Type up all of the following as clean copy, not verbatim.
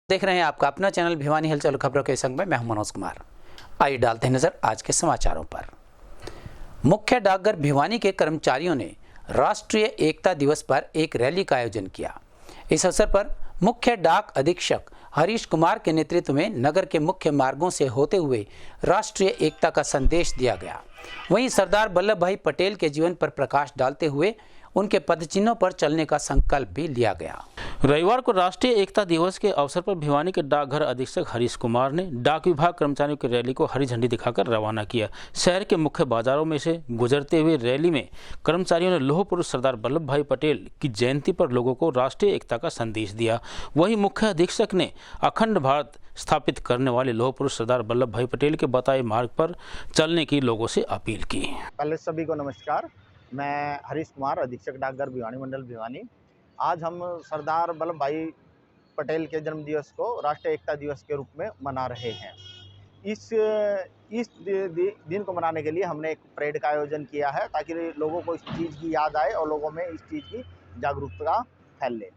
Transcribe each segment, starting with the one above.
देख रहे हैं आपका अपना चैनल भिवानी हलचल खबरों के संग में मैं हूं मनोज कुमार। आइए डालते हैं नजर आज के समाचारों पर। मुख्य डाकघर भिवानी के कर्मचारियों ने राष्ट्रीय एकता दिवस पर एक रैली का आयोजन किया। इस अवसर पर मुख्य डाक अधीक्षक हरीश कुमार के नेतृत्व में नगर के मुख्य मार्गों से होते हुए राष्ट्रीय एकता का संदेश दिया गया। वहीं सरदार वल्लभ भाई पटेल के जीवन पर प्रकाश डालते हुए उनके पदचिन्हों पर चलने का संकल्प भी लिया गया। रविवार को राष्ट्रीय एकता दिवस के अवसर पर भिवानी के डाकघर अधीक्षक हरीश कुमार ने डाक विभाग कर्मचारियों की रैली को हरी झंडी दिखाकर रवाना किया। शहर के मुख्य बाजारों में से गुजरते हुए रैली में कर्मचारियों ने लौह पुरुष सरदार वल्लभ भाई पटेल की जयंती पर लोगों को राष्ट्रीय एकता का संदेश दिया। वहीं मुख्य अधीक्षक ने अखंड भारत स्थापित करने वाले लौह पुरुष सरदार वल्लभ भाई पटेल के बताए मार्ग पर चलने की लोगों से अपील की। पहले सभी को नमस्कार। मैं हरीश कुमार, अधीक्षक डाकघर भिवानी मंडल भिवानी। आज हम सरदार वल्लभ भाई पटेल के जन्म दिवस को राष्ट्रीय एकता दिवस के रूप में मना रहे हैं। इस दिन को मनाने के लिए हमने एक परेड का आयोजन किया है ताकि लोगों को इस चीज़ की याद आए और लोगों में इस चीज़ की जागरूकता फैले।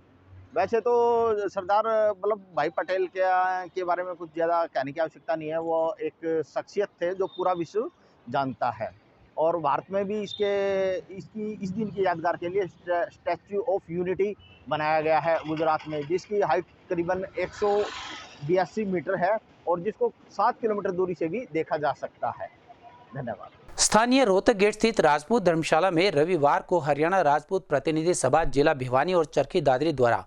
वैसे तो सरदार वल्लभ भाई पटेल के बारे में कुछ ज़्यादा कहने की आवश्यकता नहीं है। वो एक शख्सियत थे जो पूरा विश्व जानता है और भारत में भी इस दिन की यादगार के लिए स्टैच्यू ऑफ यूनिटी बनाया गया है गुजरात में, जिसकी हाइट करीबन 182 मीटर है और जिसको 7 किलोमीटर दूरी से भी देखा जा सकता है। धन्यवाद। स्थानीय रोहतक गेट स्थित राजपूत धर्मशाला में रविवार को हरियाणा राजपूत प्रतिनिधि सभा जिला भिवानी और चरखी दादरी द्वारा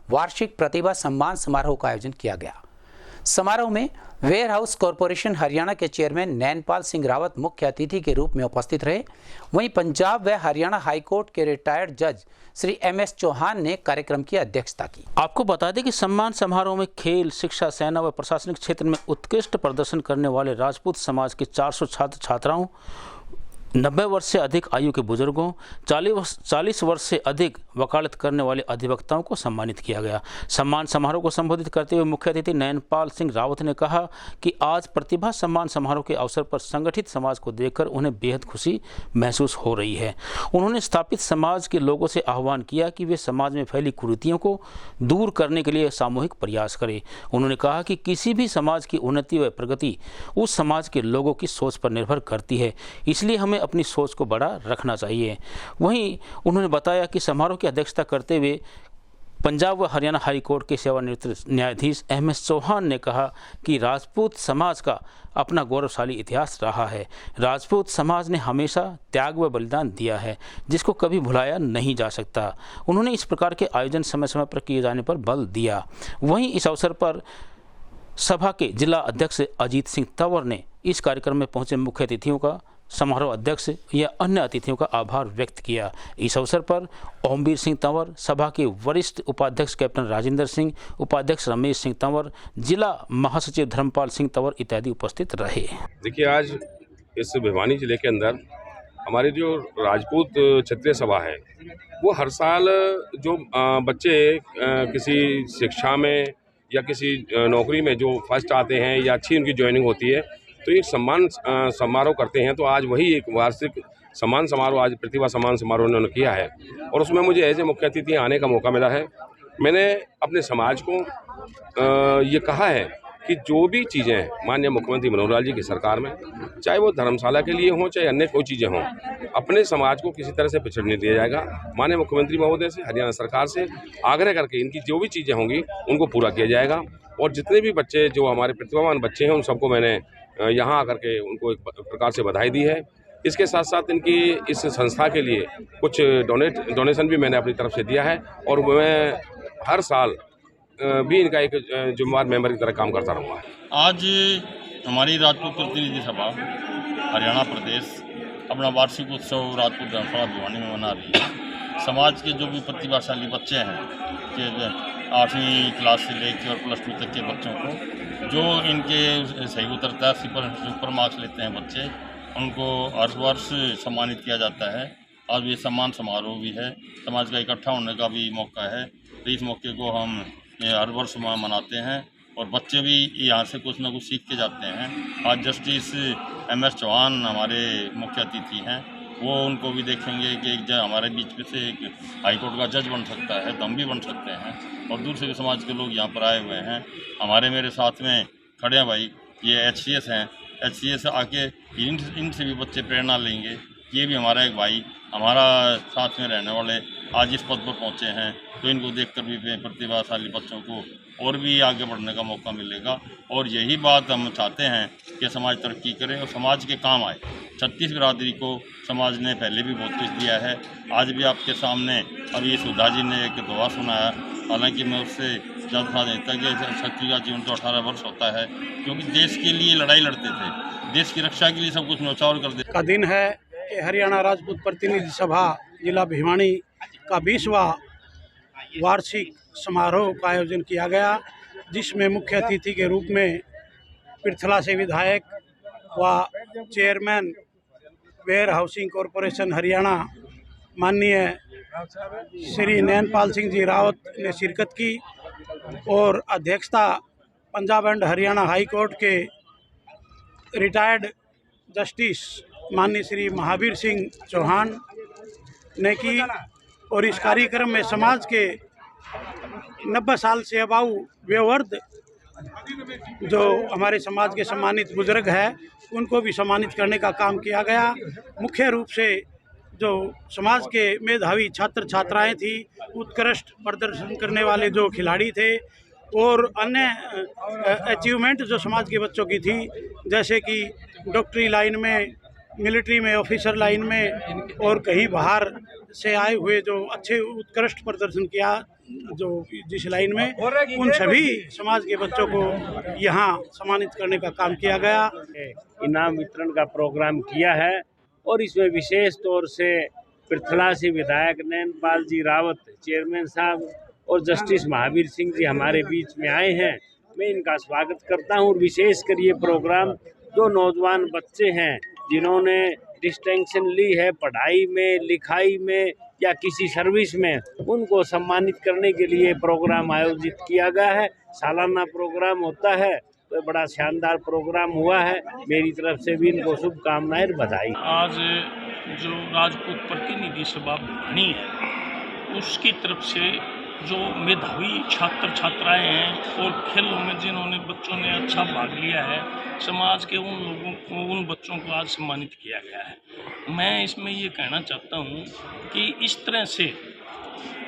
वार्षिक प्रतिभा सम्मान समारोह का आयोजन किया गया। समारोह में वेयर हाउस कॉरपोरेशन हरियाणा के चेयरमैन नैनपाल सिंह रावत मुख्य अतिथि के रूप में उपस्थित रहे। वहीं पंजाब व हरियाणा हाईकोर्ट के रिटायर्ड जज श्री MS चौहान ने कार्यक्रम की अध्यक्षता की। आपको बता दें कि सम्मान समारोह में खेल, शिक्षा, सेना व प्रशासनिक क्षेत्र में उत्कृष्ट प्रदर्शन करने वाले राजपूत समाज के 400 छात्र छात्राओं, 90 वर्ष से अधिक आयु के बुजुर्गों, 40 वर्ष से अधिक वकालत करने वाले अधिवक्ताओं को सम्मानित किया गया। सम्मान समारोह को संबोधित करते हुए मुख्य अतिथि नैनपाल सिंह रावत ने कहा कि आज प्रतिभा सम्मान समारोह के अवसर पर संगठित समाज को देखकर उन्हें बेहद खुशी महसूस हो रही है। उन्होंने स्थापित समाज के लोगों से आह्वान किया कि वे समाज में फैली कुरीतियों को दूर करने के लिए सामूहिक प्रयास करें। उन्होंने कहा कि किसी भी समाज की उन्नति व प्रगति उस समाज के लोगों की सोच पर निर्भर करती है, इसलिए हमें अपनी सोच को बड़ा रखना चाहिए। वहीं उन्होंने बताया कि समारोह की अध्यक्षता करते हुए पंजाब व हरियाणा हाई कोर्ट के सेवानिवृत्त न्यायाधीश MS चौहान ने कहा कि राजपूत समाज का अपना गौरवशाली इतिहास रहा है। राजपूत समाज ने हमेशा त्याग व बलिदान दिया है, जिसको कभी भुलाया नहीं जा सकता। उन्होंने इस प्रकार के आयोजन समय समय पर किए जाने पर बल दिया। वहीं इस अवसर पर सभा के जिला अध्यक्ष अजीत सिंह तंवर ने इस कार्यक्रम में पहुंचे मुख्य अतिथियों का, समारोह अध्यक्ष या अन्य अतिथियों का आभार व्यक्त किया। इस अवसर पर ओमवीर सिंह तंवर, सभा के वरिष्ठ उपाध्यक्ष कैप्टन राजेंद्र सिंह, उपाध्यक्ष रमेश सिंह तंवर, जिला महासचिव धर्मपाल सिंह तंवर इत्यादि उपस्थित रहे। देखिए, आज इस भिवानी जिले के अंदर हमारी जो राजपूत क्षत्रिय सभा है, वो हर साल जो बच्चे किसी शिक्षा में या किसी नौकरी में जो फर्स्ट आते हैं या अच्छी उनकी ज्वाइनिंग होती है तो एक सम्मान समारोह करते हैं। तो आज वही एक वार्षिक सम्मान समारोह, आज प्रतिभा सम्मान समारोह उन्होंने किया है और उसमें मुझे ऐसे मुख्य अतिथि आने का मौका मिला है। मैंने अपने समाज को ये कहा है कि जो भी चीज़ें माननीय मुख्यमंत्री मनोहर लाल जी की सरकार में, चाहे वो धर्मशाला के लिए हों चाहे अन्य कोई चीज़ें हों, अपने समाज को किसी तरह से पिछड़ने दिया जाएगा। माननीय मुख्यमंत्री महोदय से, हरियाणा सरकार से आग्रह करके इनकी जो भी चीज़ें होंगी उनको पूरा किया जाएगा। और जितने भी बच्चे जो हमारे प्रतिभावान बच्चे हैं उन सबको मैंने यहाँ आकर के उनको एक प्रकार से बधाई दी है। इसके साथ साथ इनकी इस संस्था के लिए कुछ डोनेशन भी मैंने अपनी तरफ से दिया है और मैं हर साल भी इनका एक जिम्मेदार मेंबर की तरह काम करता रहूँगा। आज हमारी राजपूत प्रतिनिधि सभा हरियाणा प्रदेश अपना वार्षिक उत्सव राजपूत धर्मशाला भिवानी में मना रही है। समाज के जो भी प्रतिभाशाली बच्चे हैं कि 8वीं क्लास से लेकर और +2 तक के बच्चों को जो इनके सही उतरता है, सुपर मार्क्स लेते हैं बच्चे, उनको हर वर्ष सम्मानित किया जाता है। आज ये सम्मान समारोह भी है, समाज का इकट्ठा होने का भी मौका है। तो इस मौके को हम हर वर्ष मनाते हैं और बच्चे भी यहाँ से कुछ ना कुछ सीख के जाते हैं। आज जस्टिस MS चौहान हमारे मुख्य अतिथि हैं वो उनको भी देखेंगे कि एक हमारे बीच में से एक हाई कोर्ट का जज बन सकता है, तो हम भी बन सकते हैं। और दूसरे भी समाज के लोग यहाँ पर आए हुए हैं, मेरे साथ में खड़े हैं भाई, ये HCS हैं। HCS आके इनसे भी बच्चे प्रेरणा लेंगे। ये भी हमारा एक भाई, हमारा साथ में रहने वाले आज इस पद पर पहुँचे हैं, तो इनको देखकर भी प्रतिभाशाली बच्चों को और भी आगे बढ़ने का मौका मिलेगा। और यही बात हम चाहते हैं कि समाज तरक्की करे और समाज के काम आए। 36 बिरादरी को समाज ने पहले भी बहुत कुछ दिया है। आज भी आपके सामने अभी सुधा जी ने एक दोहा सुनाया, हालांकि मैं उससे ज़्यादा था देता कि शक्ति का जीवन तो 18 वर्ष होता है, क्योंकि देश के लिए लड़ाई लड़ते थे, देश की रक्षा के लिए सब कुछ न्यौछावर कर देते का दिन है कि हरियाणा राजपूत प्रतिनिधि सभा जिला भिवानी का 20वां वार्षिक समारोह का आयोजन किया गया, जिसमें मुख्य अतिथि के रूप में पृथला से विधायक व chairman warehousing corporation Haryana माननीय श्री नैनपाल सिंह जी रावत ने शिरकत की और अध्यक्षता Punjab and Haryana high court के रिटायर्ड जस्टिस माननीय श्री महावीर सिंह चौहान ने की। और इस कार्यक्रम में समाज के 90 साल से अबाउ वयोवृद्ध जो हमारे समाज के सम्मानित बुजुर्ग हैं, उनको भी सम्मानित करने का काम किया गया। मुख्य रूप से जो समाज के मेधावी छात्र छात्राएं थी, उत्कृष्ट प्रदर्शन करने वाले जो खिलाड़ी थे और अन्य अचीवमेंट जो समाज के बच्चों की थी, जैसे कि डॉक्टरी लाइन में, मिलिट्री में, ऑफिसर लाइन में और कहीं बाहर से आए हुए जो अच्छे उत्कृष्ट प्रदर्शन किया जो जिस लाइन में, उन सभी समाज के बच्चों को यहाँ सम्मानित करने का काम किया गया। इनाम वितरण का प्रोग्राम किया है और इसमें विशेष तौर से पृथला से विधायक नैनपाल जी रावत चेयरमैन साहब और जस्टिस महावीर सिंह जी हमारे बीच में आए हैं। मैं इनका स्वागत करता हूँ। और विशेषकर ये प्रोग्राम जो नौजवान बच्चे हैं जिन्होंने डिस्टिंक्शन ली है पढ़ाई में, लिखाई में या किसी सर्विस में, उनको सम्मानित करने के लिए प्रोग्राम आयोजित किया गया है। सालाना प्रोग्राम होता है, तो बड़ा शानदार प्रोग्राम हुआ है। मेरी तरफ से भी इनको शुभकामनाएं और बधाई। आज जो राजपूत प्रतिनिधि सभा भिवानी है, उसकी तरफ से जो मेधावी छात्र छात्राएं हैं और खेलों में जिन्होंने बच्चों ने अच्छा भाग लिया है, समाज के उन लोगों को, उन बच्चों को आज सम्मानित किया गया है। मैं इसमें ये कहना चाहता हूँ कि इस तरह से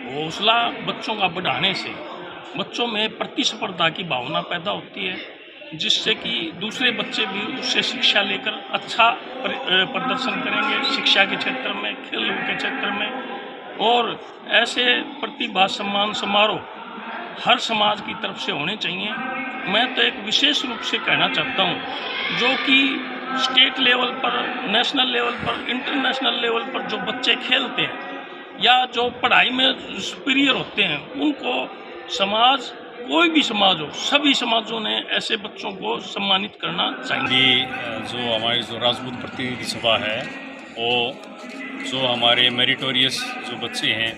हौसला बच्चों का बढ़ाने से बच्चों में प्रतिस्पर्धा की भावना पैदा होती है, जिससे कि दूसरे बच्चे भी उससे शिक्षा लेकर अच्छा प्रदर्शन करेंगे शिक्षा के क्षेत्र में, खेलों के क्षेत्र में। और ऐसे प्रतिभा सम्मान समारोह हर समाज की तरफ से होने चाहिए। मैं तो एक विशेष रूप से कहना चाहता हूँ, जो कि स्टेट लेवल पर, नेशनल लेवल पर, इंटरनेशनल लेवल पर जो बच्चे खेलते हैं या जो पढ़ाई में सुपीरियर होते हैं, उनको समाज, कोई भी समाज हो, सभी समाजों ने ऐसे बच्चों को सम्मानित करना चाहिए। जो हमारी जो राजपूत प्रतिनिधि सभा है, वो जो हमारे मेरिटोरियस जो बच्चे हैं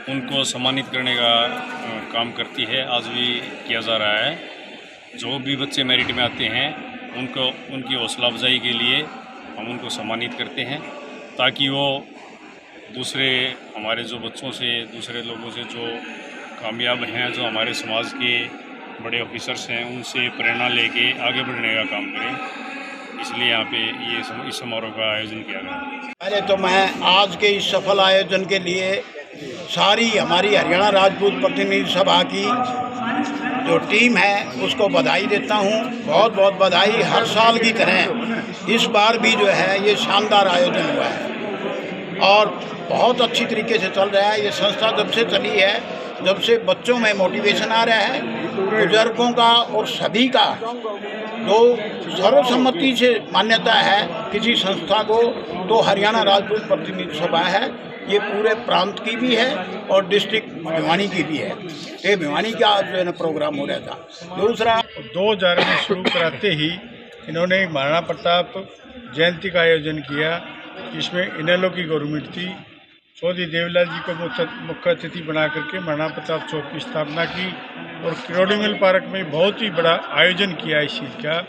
उनको सम्मानित करने का काम करती है। आज भी किया जा रहा है। जो भी बच्चे मेरिट में आते हैं उनको, उनकी हौसला अफजाई के लिए हम उनको सम्मानित करते हैं, ताकि वो दूसरे हमारे जो बच्चों से, दूसरे लोगों से जो कामयाब हैं, जो हमारे समाज के बड़े ऑफिसर्स हैं, उनसे प्रेरणा लेके आगे बढ़ने का काम करें। इसलिए यहाँ पे ये इस समारोह का आयोजन किया गया। पहले तो मैं आज के इस सफल आयोजन के लिए सारी हमारी हरियाणा राजपूत प्रतिनिधि सभा की जो टीम है उसको बधाई देता हूँ। बहुत बहुत बधाई। हर साल की तरह इस बार भी जो है ये शानदार आयोजन हुआ है और बहुत अच्छी तरीके से चल रहा है। ये संस्था जब से चली है, जब से बच्चों में मोटिवेशन आ रहा है, बुजुर्गों का और सभी का जो सर्वसम्मति से मान्यता है किसी संस्था को, तो हरियाणा राजपूत प्रतिनिधि सभा है। ये पूरे प्रांत की भी है और डिस्ट्रिक्ट भिवानी की भी है। ये भिवानी का जो है ना प्रोग्राम हो रहा था। दूसरा 2000 में शुरू कराते ही इन्होंने महाराणा प्रताप जयंती का आयोजन किया, जिसमें इनेलो की गवर्नमेंट थी। चौधरी देवलाल जी को मुख्य अतिथि बना करके महाराणा प्रताप चौक की स्थापना की और किरोड़ी मिल पार्क में बहुत ही बड़ा आयोजन किया इस चीज़ का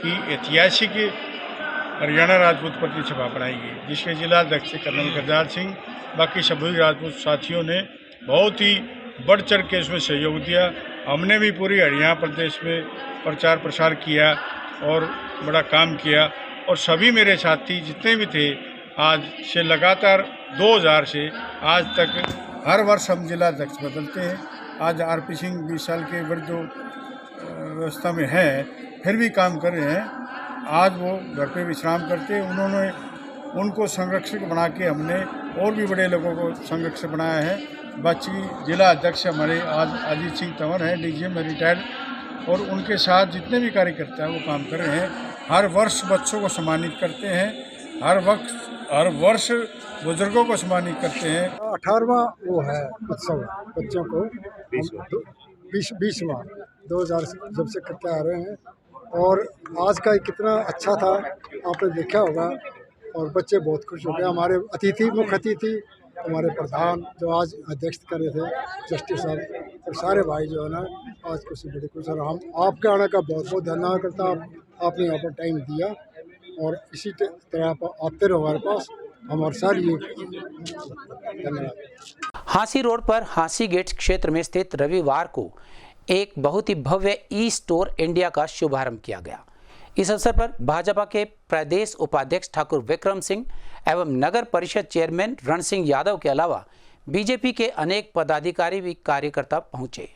कि ऐतिहासिक हरियाणा राजपूत प्रतिनिधि सभा बनाई गई, जिसके जिला अध्यक्ष कर्नल गरदार सिंह, बाकी सभी राजपूत साथियों ने बहुत ही बढ़ चढ़ के इसमें सहयोग दिया। हमने भी पूरी हरियाणा प्रदेश में प्रचार प्रसार किया और बड़ा काम किया, और सभी मेरे साथी जितने भी थे आज से लगातार 2000 से आज तक हर वर्ष हम जिला अध्यक्ष बदलते हैं। आज आरपी सिंह 20 साल के वृद्ध व्यवस्था में है, फिर भी काम कर रहे हैं। आज वो घर पे विश्राम करते हैं। उन्होंने उनको संरक्षक बना के हमने और भी बड़े लोगों को संरक्षक बनाया है। बाकी जिला अध्यक्ष हमारे आज अजीत सिंह तंवर हैं, डीजीएम में रिटायर्ड, और उनके साथ जितने भी कार्यकर्ता हैं वो काम कर रहे हैं। हर वर्ष बच्चों को सम्मानित करते हैं, हर वर्ष बुजुर्गों को सम्मानित करते हैं। 18वां वो है उत्सव बच्चों को, 20वां 2000 से जब से करते आ रहे हैं, और आज का कितना अच्छा था आपने देखा होगा, और बच्चे बहुत खुश हो गए। हमारे अतिथि, मुख्य अतिथि हमारे प्रधान जो आज अध्यक्ष कर रहे थे जस्टिस साहब, और सारे भाई जो है ना आज कुछ बड़े खुश। और हम आपके आने का बहुत बहुत धन्यवाद करता हूँ। आपने यहाँ पर टाइम दिया और इसी तरह आप आते रहो हमारे पास, हमारे सारी धन्यवाद। हांसी रोड पर हांसी गेट क्षेत्र में स्थित रविवार को एक बहुत ही भव्य ई स्टोर इंडिया का शुभारंभ किया गया। इस अवसर पर भाजपा के प्रदेश उपाध्यक्ष ठाकुर विक्रम सिंह एवं नगर परिषद चेयरमैन रण सिंह यादव के अलावा बीजेपी के अनेक पदाधिकारी भी कार्यकर्ता पहुंचे।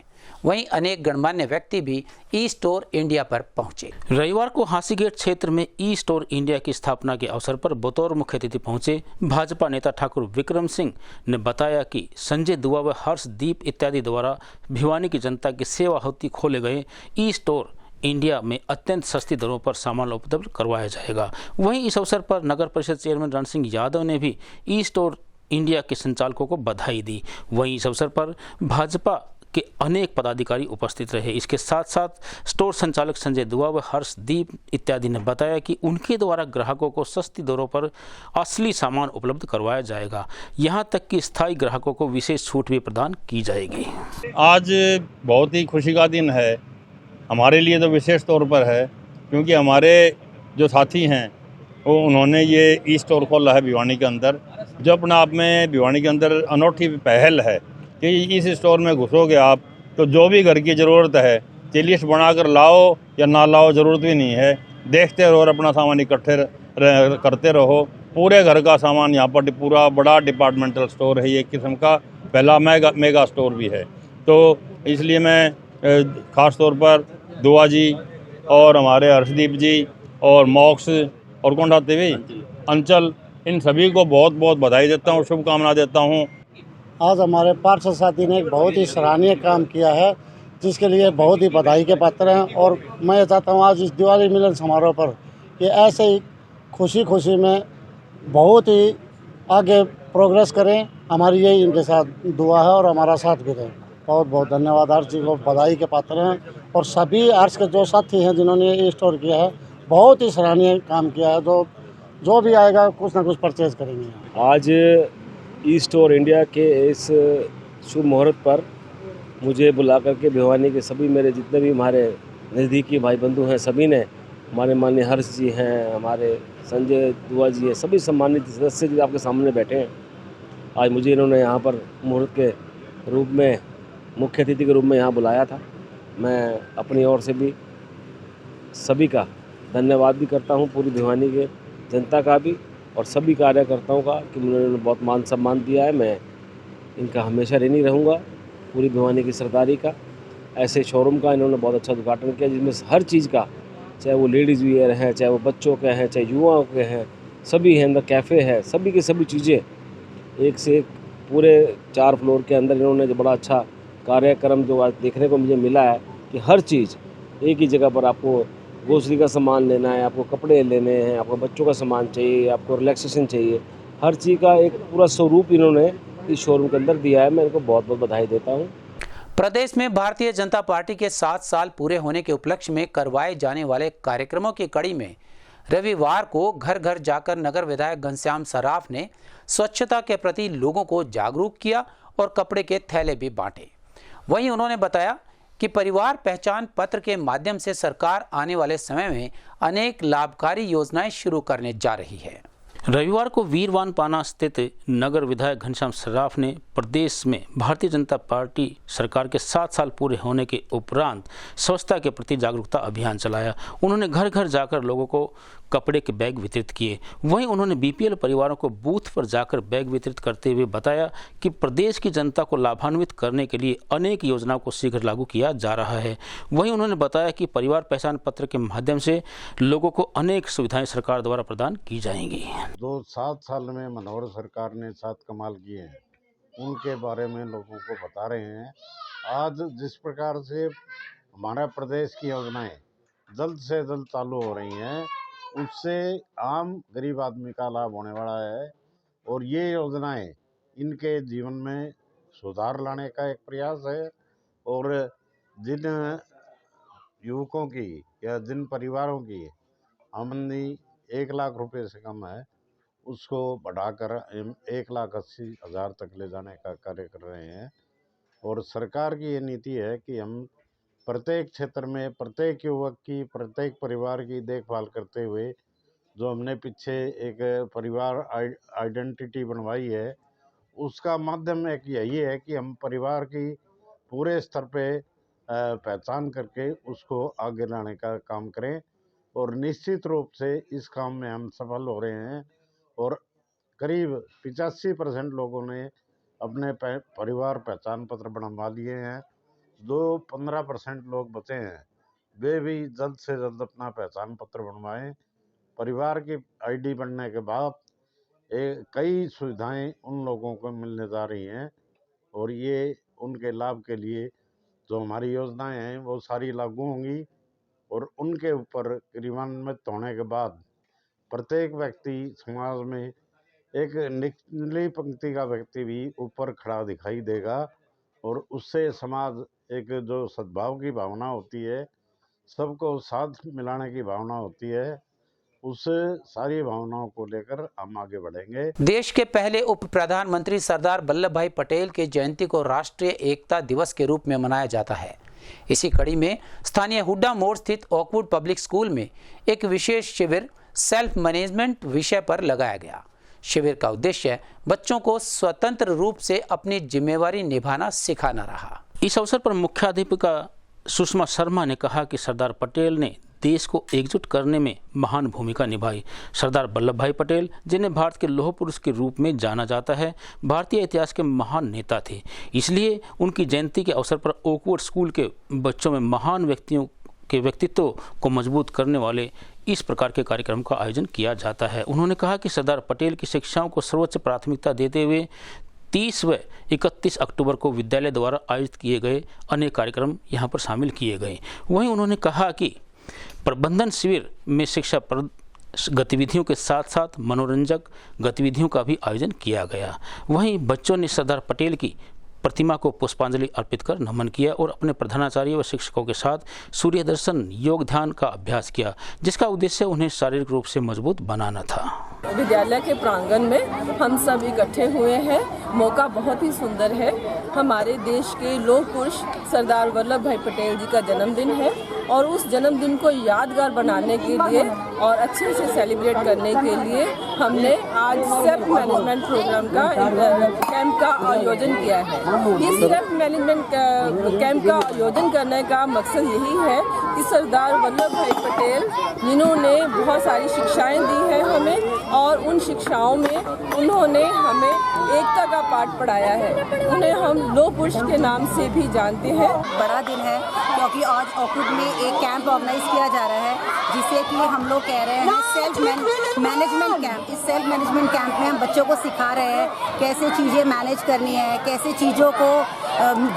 वहीं अनेक गणमान्य व्यक्ति भी ई स्टोर इंडिया पर पहुंचे। रविवार को हांसी गेट क्षेत्र में ई स्टोर इंडिया की स्थापना के अवसर पर बतौर मुख्य अतिथि पहुंचे भाजपा नेता ठाकुर विक्रम सिंह ने बताया कि संजय दुआ व हर्षदीप इत्यादि द्वारा भिवानी की जनता की सेवा हेतु खोले गए ई स्टोर इंडिया में अत्यंत सस्ती दरों पर सामान उपलब्ध करवाया जाएगा। वहीं इस अवसर पर नगर परिषद चेयरमैन रण सिंह यादव ने भी ई स्टोर इंडिया के संचालकों को बधाई दी। वहीं इस अवसर पर भाजपा के अनेक पदाधिकारी उपस्थित रहे। इसके साथ साथ स्टोर संचालक संजय दुआ व हर्षदीप इत्यादि ने बताया कि उनके द्वारा ग्राहकों को सस्ती दरों पर असली सामान उपलब्ध करवाया जाएगा। यहां तक कि स्थायी ग्राहकों को विशेष छूट भी प्रदान की जाएगी। आज बहुत ही खुशी का दिन है, हमारे लिए तो विशेष तौर पर है, क्योंकि हमारे जो साथी हैं वो उन्होंने ये ई स्टोर खोला है भिवानी के अंदर, जो अपने आप में भिवानी के अंदर अनोखी पहल है कि इस स्टोर में घुसोगे आप तो जो भी घर की ज़रूरत है लिस्ट बनाकर लाओ या ना लाओ, ज़रूरत भी नहीं है, देखते रहो और अपना सामान इकट्ठे करते रहो। पूरे घर का सामान यहाँ पर पूरा बड़ा डिपार्टमेंटल स्टोर है, ये किस्म का पहला मेगा स्टोर भी है। तो इसलिए मैं ख़ास तौर पर दुआ जी और हमारे हर्षदीप जी और मॉक्स और कौन आते हुए अंचल, इन सभी को बहुत बहुत बधाई देता हूँ, शुभकामना देता हूँ। आज हमारे पार्षद साथी ने एक बहुत ही सराहनीय काम किया है, जिसके लिए बहुत ही बधाई के पात्र हैं। और मैं चाहता हूँ आज इस दिवाली मिलन समारोह पर कि ऐसे ही खुशी खुशी में बहुत ही आगे प्रोग्रेस करें। हमारी यही इनके साथ दुआ है और हमारा साथ भी दें। बहुत बहुत धन्यवाद। हर्ष जी को बधाई के पात्र हैं और सभी हर्ष के जो साथी हैं जिन्होंने ये स्टोर किया है, बहुत ही सराहनीय काम किया है। जो भी आएगा कुछ ना कुछ परचेज करेंगे। आज ई स्टोर इंडिया के इस शुभ मुहूर्त पर मुझे बुला करके भिवानी के सभी मेरे जितने भी हमारे नज़दीकी भाई बंधु हैं, सभी ने, हमारे माननीय हर्ष जी हैं, हमारे संजय दुआ जी हैं, सभी सम्मानित सदस्य जी आपके सामने बैठे हैं। आज मुझे इन्होंने यहाँ पर मुहूर्त के रूप में मुख्य अतिथि के रूप में यहाँ बुलाया था। मैं अपनी ओर से भी सभी का धन्यवाद भी करता हूँ, पूरी भिवानी के जनता का भी और सभी कार्यकर्ताओं का कि उन्होंने बहुत मान सम्मान दिया है। मैं इनका हमेशा ऋणी रहूँगा, पूरी भिवानी की सरदारी का। ऐसे शोरूम का इन्होंने बहुत अच्छा उद्घाटन किया, जिसमें हर चीज़ का, चाहे वो लेडीज़ वियर है, चाहे वो बच्चों के हैं, चाहे युवाओं के हैं, सभी हैं। अंदर कैफ़े है, सभी की सभी चीज़ें एक से एक पूरे 4 फ्लोर के अंदर इन्होंने जो बड़ा अच्छा कार्यक्रम जो आज देखने को मुझे मिला है कि हर चीज़ एक ही जगह पर, आपको ग्रोसरी का सामान लेना है, आपको कपड़े लेने हैं, आपको बच्चों का सामान चाहिए, आपको रिलैक्सेशन चाहिए, हर चीज़ का एक पूरा स्वरूप इन्होंने इस शोरूम के अंदर दिया है। मैं इनको बहुत बहुत बधाई देता हूँ। प्रदेश में भारतीय जनता पार्टी के 7 साल पूरे होने के उपलक्ष्य में करवाए जाने वाले कार्यक्रमों की कड़ी में रविवार को घर घर जाकर नगर विधायक घनश्याम सराफ ने स्वच्छता के प्रति लोगों को जागरूक किया और कपड़े के थैले भी बांटे। वहीं उन्होंने बताया कि परिवार पहचान पत्र के माध्यम से सरकार आने वाले समय में अनेक लाभकारी योजनाएं शुरू करने जा रही है। रविवार को वीरवानपाना स्थित नगर विधायक घनश्याम सर्राफ ने प्रदेश में भारतीय जनता पार्टी सरकार के 7 साल पूरे होने के उपरांत स्वच्छता के प्रति जागरूकता अभियान चलाया। उन्होंने घर घर जाकर लोगों को कपड़े के बैग वितरित किए। वहीं उन्होंने बीपीएल परिवारों को बूथ पर जाकर बैग वितरित करते हुए बताया कि प्रदेश की जनता को लाभान्वित करने के लिए अनेक योजनाओं को शीघ्र लागू किया जा रहा है। वहीं उन्होंने बताया कि परिवार पहचान पत्र के माध्यम से लोगों को अनेक सुविधाएं सरकार द्वारा प्रदान की जाएंगी। 7 साल में मनोहर सरकार ने 7 कमाल किए हैं, उनके बारे में लोगों को बता रहे हैं। आज जिस प्रकार से हमारा प्रदेश की योजनाएं जल्द से जल्द चालू हो रही हैं, उससे आम गरीब आदमी का लाभ होने वाला है और ये योजनाएं इनके जीवन में सुधार लाने का एक प्रयास है। और जिन युवकों की या जिन परिवारों की आमदनी 1 लाख रुपए से कम है, उसको बढ़ाकर 1,80,000 तक ले जाने का कार्य कर रहे हैं। और सरकार की ये नीति है कि हम प्रत्येक क्षेत्र में प्रत्येक युवक की, प्रत्येक परिवार की देखभाल करते हुए, जो हमने पीछे एक परिवार आइडेंटिटी बनवाई है, उसका माध्यम एक यही है कि हम परिवार की पूरे स्तर पे पहचान करके उसको आगे लाने का काम करें। और निश्चित रूप से इस काम में हम सफल हो रहे हैं और करीब 85% लोगों ने अपने परिवार पहचान पत्र बनवा लिए हैं। जो 15% लोग बचे हैं, वे भी जल्द से जल्द अपना पहचान पत्र बनवाएं। परिवार की आईडी बनने के बाद कई सुविधाएं उन लोगों को मिलने जा रही हैं और ये उनके लाभ के लिए जो हमारी योजनाएं हैं वो सारी लागू होंगी। और उनके ऊपर क्रियान्वित होने के बाद प्रत्येक व्यक्ति समाज में एक निचली पंक्ति का व्यक्ति भी ऊपर खड़ा दिखाई देगा और उससे समाज एक जो सद्भाव की भावना होती है, सबको साथ मिलाने की भावना होती है, उस सारी भावनाओं को लेकर हम आगे बढ़ेंगे। देश के पहले उप प्रधानमंत्री सरदार वल्लभ भाई पटेल की जयंती को राष्ट्रीय एकता दिवस के रूप में मनाया जाता है। इसी कड़ी में स्थानीय हुड्डा मोड़ स्थित ओकवुड पब्लिक स्कूल में एक विशेष शिविर सेल्फ मैनेजमेंट विषय पर लगाया गया। शिविर का उद्देश्य बच्चों को स्वतंत्र रूप से अपनी जिम्मेवारी निभाना सिखाना रहा। इस अवसर पर मुख्याध्यापिका सुषमा शर्मा ने कहा कि सरदार पटेल ने देश को एकजुट करने में महान भूमिका निभाई। सरदार वल्लभ भाई पटेल, जिन्हें भारत के लौह पुरुष के रूप में जाना जाता है, भारतीय इतिहास के महान नेता थे। इसलिए उनकी जयंती के अवसर पर ओकवुड स्कूल के बच्चों में महान व्यक्तियों के व्यक्तित्व को मजबूत करने वाले इस प्रकार के कार्यक्रम का आयोजन किया जाता है। उन्होंने कहा कि सरदार पटेल की शिक्षाओं को सर्वोच्च प्राथमिकता देते हुए 30 व 31 अक्टूबर को विद्यालय द्वारा आयोजित किए गए अनेक कार्यक्रम यहाँ पर शामिल किए गए। वहीं उन्होंने कहा कि प्रबंधन शिविर में शिक्षा गतिविधियों के साथ साथ मनोरंजक गतिविधियों का भी आयोजन किया गया। वहीं बच्चों ने सरदार पटेल की प्रतिमा को पुष्पांजलि अर्पित कर नमन किया और अपने प्रधानाचार्य व शिक्षकों के साथ सूर्य दर्शन योग ध्यान का अभ्यास किया, जिसका उद्देश्य उन्हें शारीरिक रूप से मजबूत बनाना था। विद्यालय के प्रांगण में हम सब इकट्ठे हुए हैं। मौका बहुत ही सुंदर है। हमारे देश के लौह पुरुष सरदार वल्लभ भाई पटेल जी का जन्मदिन है और उस जन्मदिन को यादगार बनाने के लिए और अच्छे से सेलिब्रेट करने के लिए हमने आज सेल्फ मैनेजमेंट प्रोग्राम का कैंप का आयोजन किया है। इस सेल्फ मैनेजमेंट कैंप का आयोजन करने का मकसद यही है कि सरदार वल्लभ भाई पटेल, जिन्होंने बहुत सारी शिक्षाएं दी हैं हमें, और उन शिक्षाओं में उन्होंने हमें एकता का पाठ पढ़ाया है। उन्हें हम लौह पुरुष के नाम से भी जानते हैं। बड़ा दिन है क्योंकि आज ओकवुड में एक कैंप ऑर्गेनाइज किया जा रहा है, जिसे कि हम लोग कह रहे हैं सेल्फ मैनेजमेंट कैंप। इस सेल्फ मैनेजमेंट कैंप में हम बच्चों को सिखा रहे हैं कैसे चीज़ें मैनेज करनी है, कैसे चीज़ों को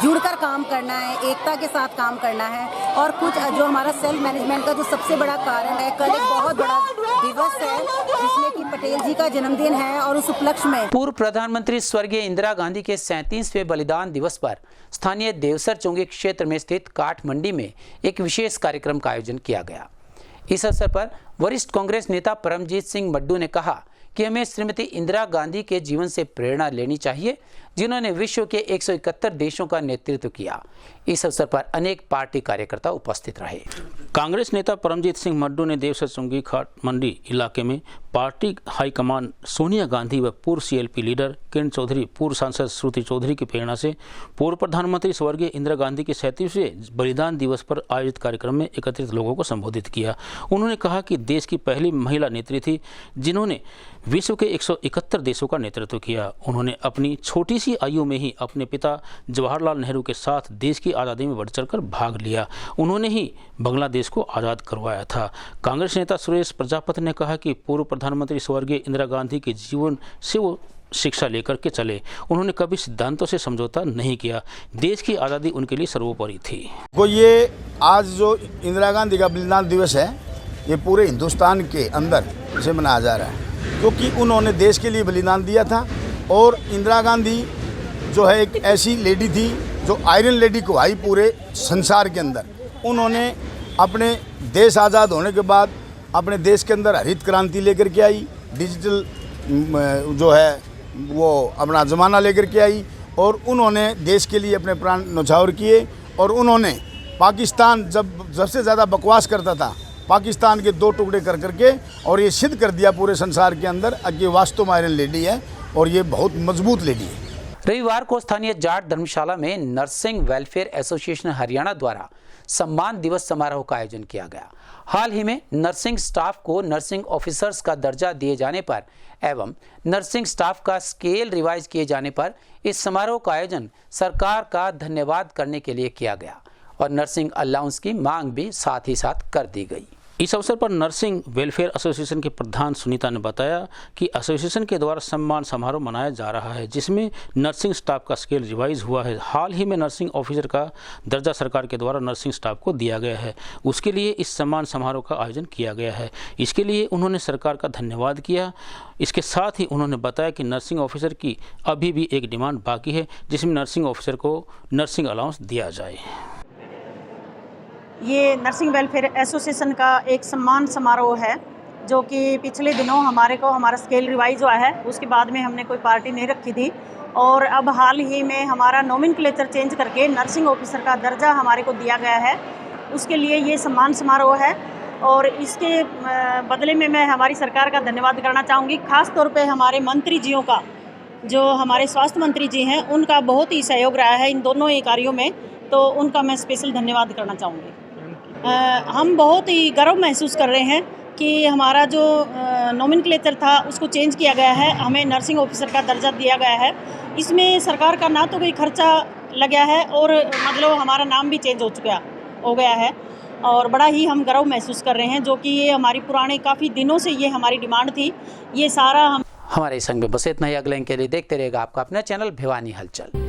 जुड़कर काम करना है, एकता के साथ काम करना है। और कुछ जो हमारा सेल्फ मैनेजमेंट का जो सबसे बड़ा कारण है, कल एक बहुत बड़ा दिवस है जिसमें कि पटेल जी का जन्मदिन है और उस उपलक्ष्य में पूर्व प्रधानमंत्री स्वर्गीय इंदिरा गांधी के 37वें बलिदान दिवस पर स्थानीय देवसर चुंगी क्षेत्र में स्थित काठ मंडी में एक विशेष कार्यक्रम का आयोजन किया गया। इस अवसर पर वरिष्ठ कांग्रेस नेता परमजीत सिंह मड्डू ने कहा कि हमें श्रीमती इंदिरा गांधी के जीवन से प्रेरणा लेनी चाहिए, जिन्होंने विश्व के 171 देशों का नेतृत्व किया। इस अवसर पर अनेक पार्टी कार्यकर्ता उपस्थित रहे। कांग्रेस नेता परमजीत सिंह मड्डू ने देवसर चुंगी खाट मंडी इलाके में पार्टी हाईकमान सोनिया गांधी व पूर्व सीएलपी लीडर किरण चौधरी, पूर्व सांसद श्रुति चौधरी की प्रेरणा से पूर्व प्रधानमंत्री स्वर्गीय इंदिरा गांधी के 37वें बलिदान दिवस पर आयोजित कार्यक्रम में एकत्रित लोगों को संबोधित किया। उन्होंने कहा कि देश की पहली महिला नेत्री थी जिन्होंने विश्व के 171 देशों का नेतृत्व किया। उन्होंने अपनी छोटी सी आयु में ही अपने पिता जवाहरलाल नेहरू के साथ देश की आज़ादी में बढ़ चढ़कर भाग लिया। उन्होंने ही बांग्लादेश को आज़ाद करवाया था। कांग्रेस नेता सुरेश प्रजापति ने कहा कि पूर्व प्रधानमंत्री स्वर्गीय इंदिरा गांधी के जीवन से वो शिक्षा लेकर के चले। उन्होंने कभी सिद्धांतों से समझौता नहीं किया। देश की आज़ादी उनके लिए सर्वोपरि थी। ये आज जो इंदिरा गांधी का बलिदान दिवस है, ये पूरे हिंदुस्तान के अंदर इसे मनाया जा रहा है क्योंकि उन्होंने देश के लिए बलिदान दिया था। और इंदिरा गांधी जो है एक ऐसी लेडी थी जो आयरन लेडी को आई पूरे संसार के अंदर। उन्होंने अपने देश आज़ाद होने के बाद अपने देश के अंदर हरित क्रांति लेकर के आई, डिजिटल जो है वो अपना ज़माना लेकर के आई और उन्होंने देश के लिए अपने प्राण न्यौछावर किए। और उन्होंने पाकिस्तान जब सबसे ज़्यादा बकवास करता था, पाकिस्तान के 2 टुकड़े कर करके और ये सिद्ध कर दिया पूरे संसार के अंदर कि वास्तव में आयरन लेडी है और ये बहुत मजबूत लेडी है। रविवार को स्थानीय जाट धर्मशाला में नर्सिंग वेलफेयर एसोसिएशन हरियाणा द्वारा सम्मान दिवस समारोह का आयोजन किया गया। हाल ही में नर्सिंग स्टाफ को नर्सिंग ऑफिसर्स का दर्जा दिए जाने पर एवं नर्सिंग स्टाफ का स्केल रिवाइज किए जाने पर इस समारोह का आयोजन सरकार का धन्यवाद करने के लिए किया गया और नर्सिंग अलाउंस की मांग भी साथ ही साथ कर दी गई। इस अवसर पर नर्सिंग वेलफेयर एसोसिएशन के प्रधान सुनीता ने बताया कि एसोसिएशन के द्वारा सम्मान समारोह मनाया जा रहा है जिसमें नर्सिंग स्टाफ का स्केल रिवाइज हुआ है। हाल ही में नर्सिंग ऑफिसर का दर्जा सरकार के द्वारा नर्सिंग स्टाफ को दिया गया है, उसके लिए इस सम्मान समारोह का आयोजन किया गया है। इसके लिए उन्होंने सरकार का धन्यवाद किया। इसके साथ ही उन्होंने बताया कि नर्सिंग ऑफिसर की अभी भी एक डिमांड बाकी है जिसमें नर्सिंग ऑफिसर को नर्सिंग अलाउंस दिया जाए। ये नर्सिंग वेलफेयर एसोसिएशन का एक सम्मान समारोह है जो कि पिछले दिनों हमारा स्केल रिवाइज हुआ है। उसके बाद में हमने कोई पार्टी नहीं रखी थी और अब हाल ही में हमारा नोमेनक्लेचर चेंज करके नर्सिंग ऑफिसर का दर्जा हमारे को दिया गया है। उसके लिए ये सम्मान समारोह है और इसके बदले में मैं हमारी सरकार का धन्यवाद करना चाहूँगी। ख़ास तौर पे हमारे मंत्री जियों का, जो हमारे स्वास्थ्य मंत्री जी हैं, उनका बहुत ही सहयोग रहा है इन दोनों ही कार्यों में, तो उनका मैं स्पेशल धन्यवाद करना चाहूँगी। हम बहुत ही गर्व महसूस कर रहे हैं कि हमारा जो नोमेनक्लेचर था उसको चेंज किया गया है, हमें नर्सिंग ऑफिसर का दर्जा दिया गया है। इसमें सरकार का ना तो कोई खर्चा लगा है और मतलब हमारा नाम भी चेंज हो गया है और बड़ा ही हम गर्व महसूस कर रहे हैं, जो कि ये हमारी पुराने काफ़ी दिनों से ये हमारी डिमांड थी। ये सारा हमारे संग में बस इतना ही। अगले के लिए देखते रहेगा आपका अपना चैनल भिवानी हलचल।